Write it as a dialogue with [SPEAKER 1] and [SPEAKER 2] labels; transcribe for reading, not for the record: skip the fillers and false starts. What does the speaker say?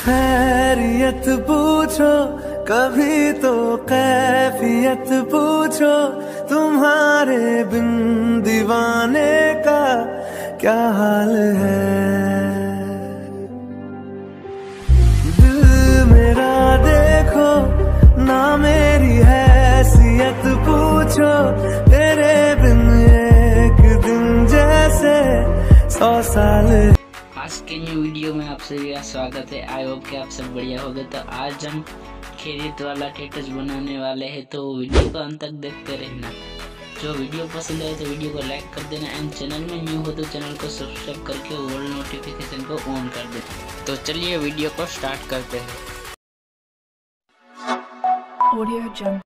[SPEAKER 1] खैरियत पूछो कभी तो कैफियत पूछो, तुम्हारे बिन दीवाने का क्या हाल है। दिल मेरा देखो ना मेरी हैसियत पूछो, तेरे बिन एक दिन जैसे 100 साल।
[SPEAKER 2] आज के न्यू वीडियो में आप सभी का स्वागत है। आई होप कि आप सब बढ़िया होगे। तो आज हम खैरियत वाला स्टेटस बनाने वाले हैं, तो वीडियो को अंत तक देखते रहना। जो वीडियो पसंद आए तो वीडियो को लाइक कर देना एंड चैनल में न्यू हो तो चैनल को सब्सक्राइब करके ऑल नोटिफिकेशन को ऑन कर देना। तो चलिए वीडियो को स्टार्ट करते हैं।
[SPEAKER 3] Audio Jungle।